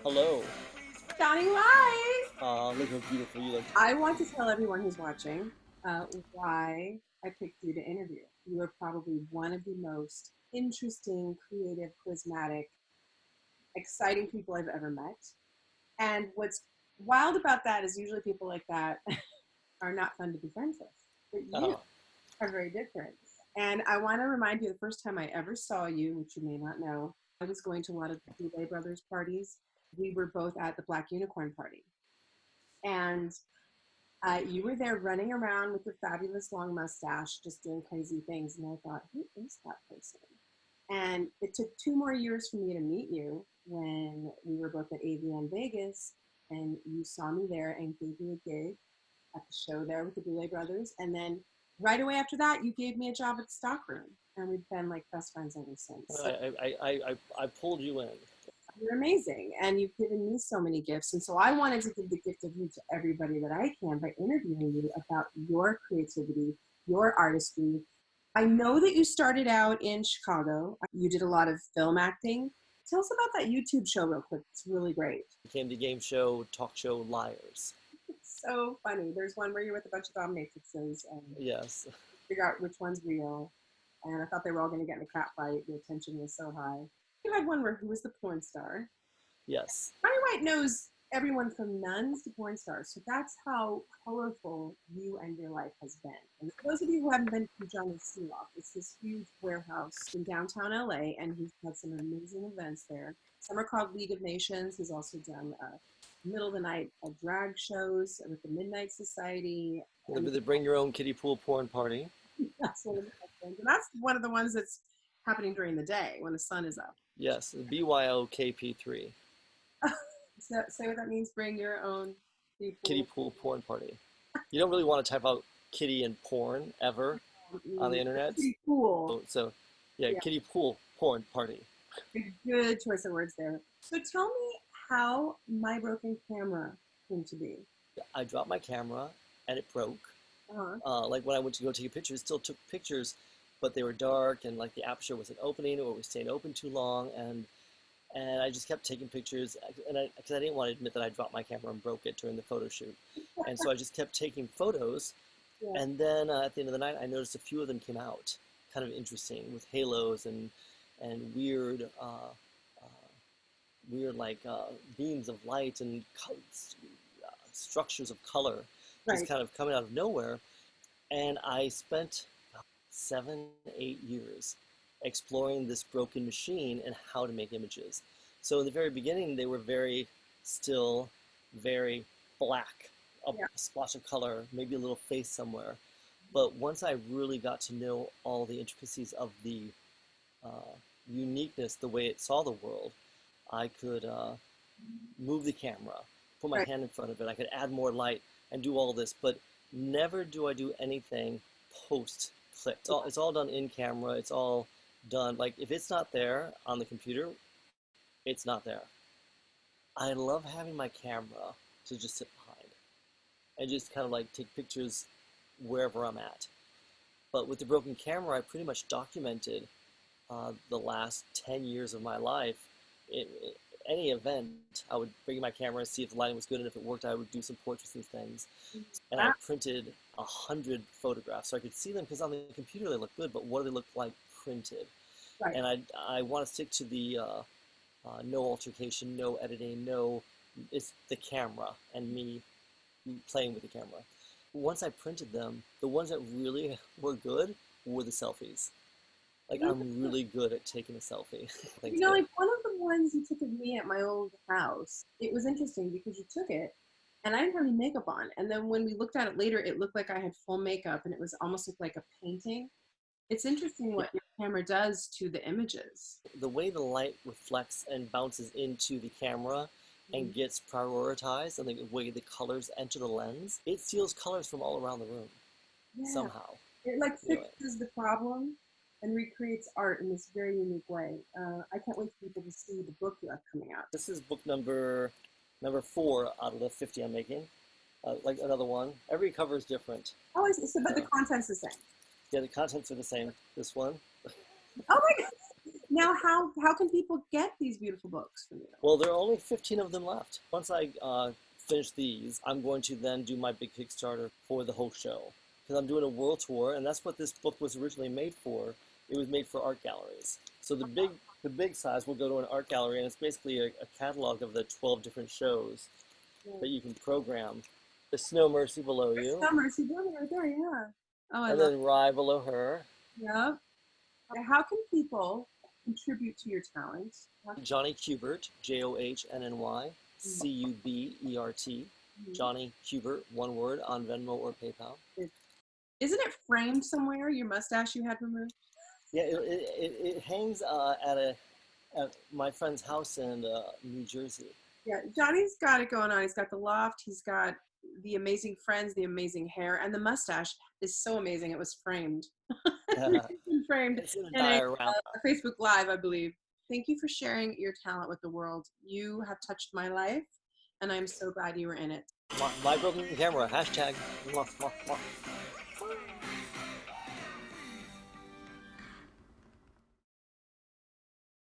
Hello. Johnny White! Look how beautiful you look. I want to tell everyone who's watching why I picked you to interview. You are probably one of the most interesting, creative, charismatic, exciting people I've ever met. And what's wild about that is usually people like that are not fun to be friends with. But you Oh, are very different. And I want to remind you the first time I ever saw you, which you may not know, I was going to a lot of the Cubert brothers parties. We were both at the Black Unicorn party. And you were there running around with your fabulous long mustache, just doing crazy things. And I thought, who is that person? And it took 2 more years for me to meet you when we were both at AVN Vegas. And you saw me there and gave me a gig at the show there with the Goulet Brothers. And then right away after that, you gave me a job at the stockroom. And we've been like best friends ever since. So I pulled you in. you're amazing. And you've given me so many gifts. And so I wanted to give the gift of you to everybody that I can by interviewing you about your creativity, your artistry. I know that you started out in Chicago. You did a lot of film acting. Tell us about that YouTube show real quick. It's really great. Became the game show, talk show Liars. It's so funny. There's one where you're with a bunch of dominatrixes and Yes. figure out which one's real. And I thought they were all going to get in a cat fight. The attention was so high. You had one where who was the porn star. Yes. Johnny White knows everyone from nuns to porn stars. So that's how colorful you and your life has been. And for those of you who haven't been to Johnny's Loft, it's this huge warehouse in downtown LA, and he's had some amazing events there. Some are called League of Nations. He's also done middle of the night drag shows with the Midnight Society. The Bring Your Own Kiddie Pool Porn Party. That's one of the best things. And that's one of the ones that's happening during the day when the sun is up. Yes, the BYOKP3. So say what that means. Bring your own people. Kiddie Pool Porn Party. You don't really want to type out kiddie and porn ever on the internet. Pretty cool. So yeah, Kiddie Pool Porn Party. Good choice of words there. So tell me how my broken camera came to be. I dropped my camera and it broke. Uh-huh. Like when I went to go take a picture, it still took pictures, but they were dark and like the aperture wasn't opening or was staying open too long, and I just kept taking pictures, and because I didn't want to admit that I dropped my camera and broke it during the photo shoot, and so I just kept taking photos, Yeah. and then at the end of the night, I noticed a few of them came out, kind of interesting, with halos and weird, weird like beams of light and structures of color, just Right. kind of coming out of nowhere. And I spent 7, 8 years exploring this broken machine and how to make images. So in the very beginning, they were very still, very black, a Yeah. splotch of color, maybe a little face somewhere. But once I really got to know all the intricacies of the uniqueness, the way it saw the world, I could move the camera, put my Right. hand in front of it. I could add more light and do all this, but never do I do anything post-click. It's all done in camera. It's all done, like if it's not there on the computer, it's not there. I love having my camera to just sit behind and just kind of like take pictures wherever I'm at. But with the broken camera, I pretty much documented the last 10 years of my life. Any event, I would bring my camera and see if the lighting was good, and if it worked, I would do some portraits and things. And I printed 100 photographs so I could see them, because on the computer they look good, but what do they look like printed? Right. And I want to stick to the no altercation, no editing, it's the camera and me playing with the camera. Once I printed them, the ones that really were good were the selfies. Like, I'm really good at taking a selfie. You know, like one of the ones you took of me at my old house, it was interesting because you took it and I didn't have any makeup on. And then when we looked at it later, it looked like I had full makeup and it was almost looked like a painting. It's interesting what your camera does to the images. The way the light reflects and bounces into the camera and gets prioritized, and the way the colors enter the lens, it steals colors from all around the room somehow. It like fixes the problem and recreates art in this very unique way. I can't wait for people to see the book you have coming out. This is book number 4 out of the 50 I'm making. Like another one. Every cover is different. Oh, I see. So, but the content's the same. Yeah, the contents are the same. This one. Oh my God. Now, how can people get these beautiful books from you? Well, there are only 15 of them left. Once I finish these, I'm going to then do my big Kickstarter for the whole show. Because I'm doing a world tour, and that's what this book was originally made for. It was made for art galleries. So the big size will go to an art gallery, and it's basically a catalog of the 12 different shows that you can program. The Snow Mercy below you. Snow Mercy right there, yeah. Oh, and then Rye below her. Yep. How can people contribute to your talent? Johnny Cubert, Johnny Cubert, Johnny Cubert, one word, on Venmo or PayPal. Isn't it framed somewhere, your mustache you had removed? Yeah, it hangs at my friend's house in New Jersey. Yeah, Johnny's got it going on. He's got the loft, he's got the amazing friends, the amazing hair, and the mustache is so amazing. It was framed. It's been framed in a Facebook Live, I believe. Thank you for sharing your talent with the world. You have touched my life, and I'm so glad you were in it. My broken camera, hashtag.